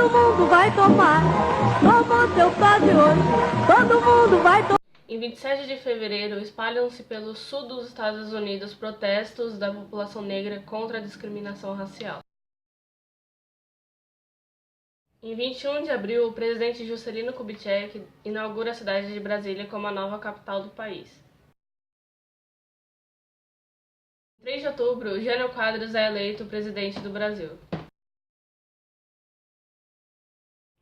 todo mundo vai tomar. Toma seu chá de hoje, todo mundo vai tomar. Em 27 de fevereiro, espalham-se pelo sul dos Estados Unidos protestos da população negra contra a discriminação racial. Em 21 de abril, o presidente Juscelino Kubitschek inaugura a cidade de Brasília como a nova capital do país. Em 3 de outubro, Jânio Quadros é eleito presidente do Brasil.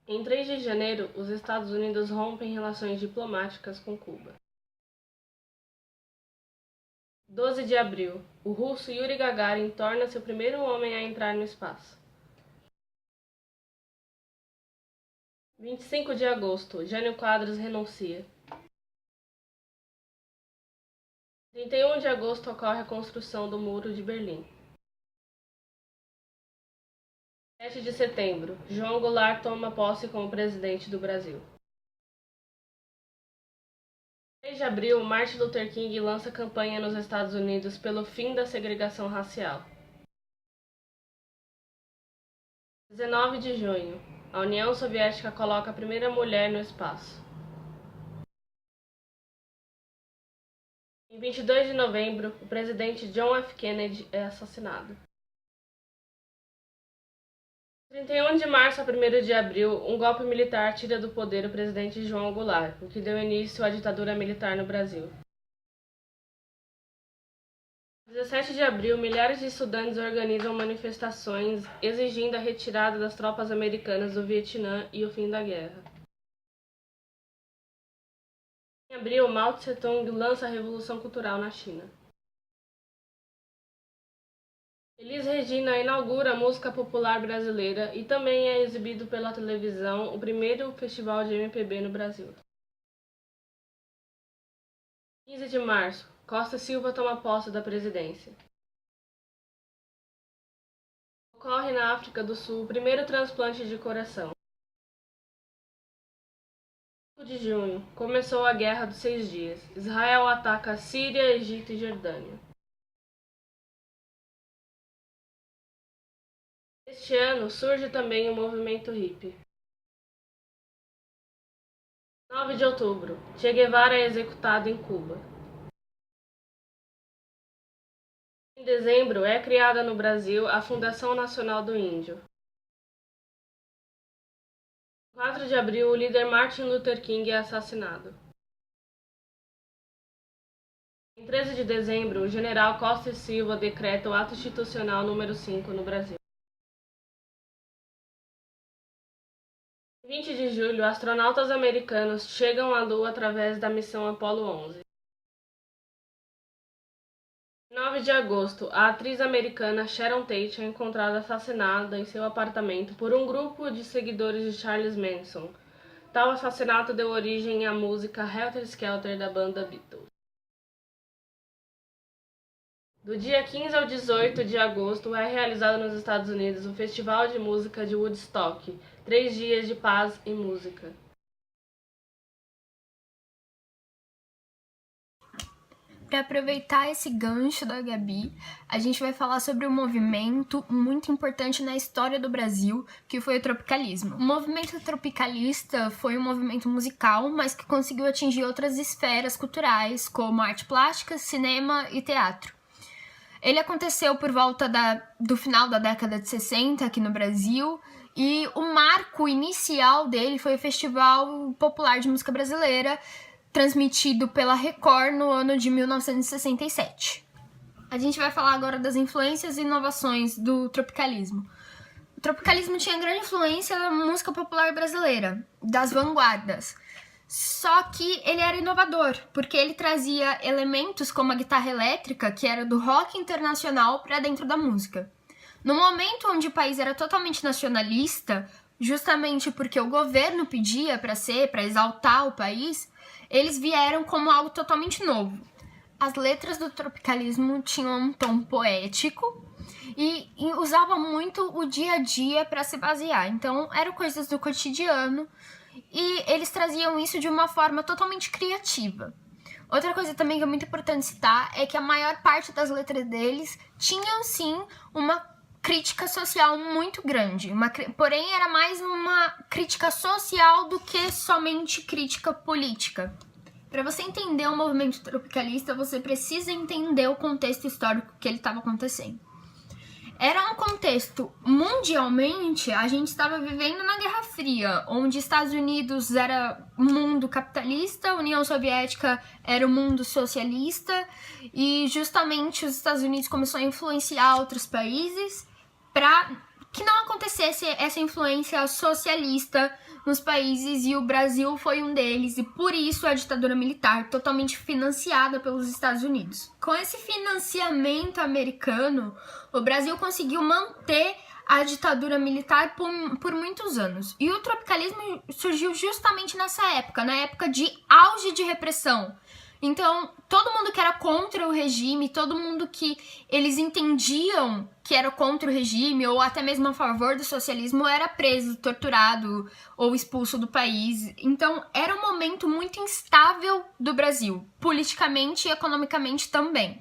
Em 3 de janeiro, os Estados Unidos rompem relações diplomáticas com Cuba. 12 de abril, o russo Yuri Gagarin torna-se o primeiro homem a entrar no espaço. 25 de agosto, Jânio Quadros renuncia. 31 de agosto ocorre a construção do Muro de Berlim. 7 de setembro, João Goulart toma posse como presidente do Brasil. 3 de abril, Martin Luther King lança campanha nos Estados Unidos pelo fim da segregação racial. 19 de junho, a União Soviética coloca a primeira mulher no espaço. Em 22 de novembro, o presidente John F. Kennedy é assassinado. 31 de março a 1º de abril, um golpe militar tira do poder o presidente João Goulart, o que deu início à ditadura militar no Brasil. 17 de abril, milhares de estudantes organizam manifestações exigindo a retirada das tropas americanas do Vietnã e o fim da guerra. Em abril, Mao Tse-tung lança a Revolução Cultural na China. Elis Regina inaugura a música popular brasileira e também é exibido pela televisão o primeiro festival de MPB no Brasil. 15 de março, Costa Silva toma posse da presidência. Ocorre na África do Sul o primeiro transplante de coração. 5 de junho, começou a Guerra dos 6 Dias. Israel ataca a Síria, Egito e Jordânia. Este ano surge também o movimento hippie. 9 de outubro, Che Guevara é executado em Cuba. Em dezembro, é criada no Brasil a Fundação Nacional do Índio. 4 de abril, o líder Martin Luther King é assassinado. Em 13 de dezembro, o general Costa e Silva decreta o Ato Institucional número 5 no Brasil. Em 20 de julho, astronautas americanos chegam à Lua através da missão Apollo 11. Em 9 de agosto, a atriz americana Sharon Tate é encontrada assassinada em seu apartamento por um grupo de seguidores de Charles Manson. Tal assassinato deu origem à música Helter Skelter da banda Beatles. Do dia 15 ao 18 de agosto é realizado nos Estados Unidos o Festival de Música de Woodstock, 3 dias de paz e música. Para aproveitar esse gancho da Gabi, a gente vai falar sobre um movimento muito importante na história do Brasil, que foi o tropicalismo. O movimento tropicalista foi um movimento musical, mas que conseguiu atingir outras esferas culturais, como arte plástica, cinema e teatro. Ele aconteceu por volta do final da década de 60 aqui no Brasil, e o marco inicial dele foi o Festival Popular de Música Brasileira, transmitido pela Record no ano de 1967. A gente vai falar agora das influências e inovações do tropicalismo. O tropicalismo tinha grande influência na música popular brasileira, das vanguardas. Só que ele era inovador, porque ele trazia elementos como a guitarra elétrica, que era do rock internacional, para dentro da música. No momento onde o país era totalmente nacionalista, justamente porque o governo pedia para exaltar o país, eles vieram como algo totalmente novo. As letras do tropicalismo tinham um tom poético e usavam muito o dia a dia para se basear. Então, eram coisas do cotidiano e eles traziam isso de uma forma totalmente criativa. Outra coisa também que é muito importante citar é que a maior parte das letras deles tinham, sim, uma crítica social muito grande, porém era mais uma crítica social do que somente crítica política. Para você entender o movimento tropicalista, você precisa entender o contexto histórico que ele estava acontecendo. Era um contexto, mundialmente, a gente estava vivendo na Guerra Fria, onde Estados Unidos era o mundo capitalista, a União Soviética era o mundo socialista, e justamente os Estados Unidos começou a influenciar outros países para que não acontecesse essa influência socialista nos países, e o Brasil foi um deles, e por isso a ditadura militar totalmente financiada pelos Estados Unidos. Com esse financiamento americano, o Brasil conseguiu manter a ditadura militar por muitos anos. E o tropicalismo surgiu justamente nessa época, na época de auge de repressão. Então, todo mundo que era contra o regime, todo mundo que eles entendiam que era contra o regime ou até mesmo a favor do socialismo era preso, torturado ou expulso do país. Então, era um momento muito instável do Brasil, politicamente e economicamente também.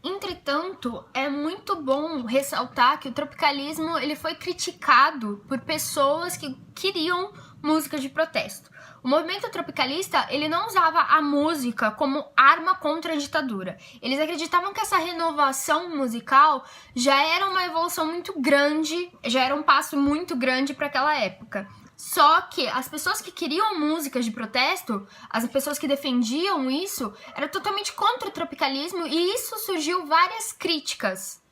Entretanto, é muito bom ressaltar que o tropicalismo ele foi criticado por pessoas que queriam música de protesto. O movimento tropicalista, ele não usava a música como arma contra a ditadura. Eles acreditavam que essa renovação musical já era uma evolução muito grande, já era um passo muito grande para aquela época. Só que as pessoas que queriam músicas de protesto, as pessoas que defendiam isso, eram totalmente contra o tropicalismo, e isso surgiu várias críticas.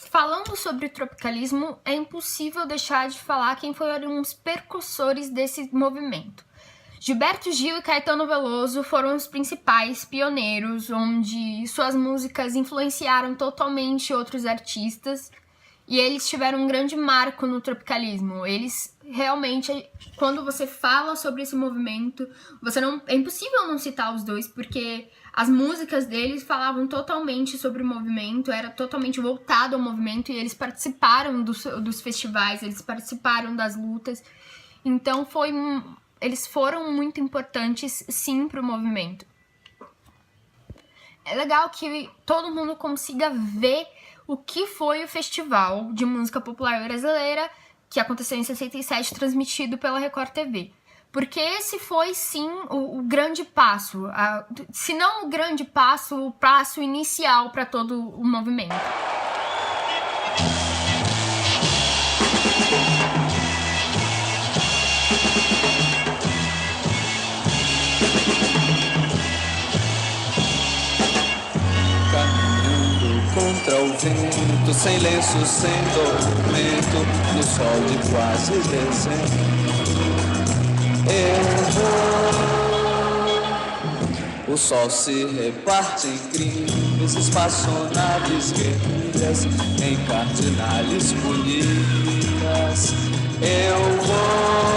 Falando sobre o tropicalismo, é impossível deixar de falar quem foram os percussores desse movimento. Gilberto Gil e Caetano Veloso foram os principais pioneiros, onde suas músicas influenciaram totalmente outros artistas, e eles tiveram um grande marco no tropicalismo. Eles realmente, quando você fala sobre esse movimento, é impossível não citar os dois, porque as músicas deles falavam totalmente sobre o movimento, era totalmente voltado ao movimento, e eles participaram dos festivais, eles participaram das lutas. Então eles foram muito importantes, sim, para o movimento. É legal que todo mundo consiga ver o que foi o Festival de Música Popular Brasileira, que aconteceu em 67, transmitido pela Record TV. Porque esse foi, sim, o grande passo, se não o grande passo, o passo inicial para todo o movimento. Contra o vento, sem lenço, sem documento, no sol de quase dezembro, eu vou. O sol se reparte em crimes, espaçonaves guerrilhas, em cardinales bonitas, eu vou.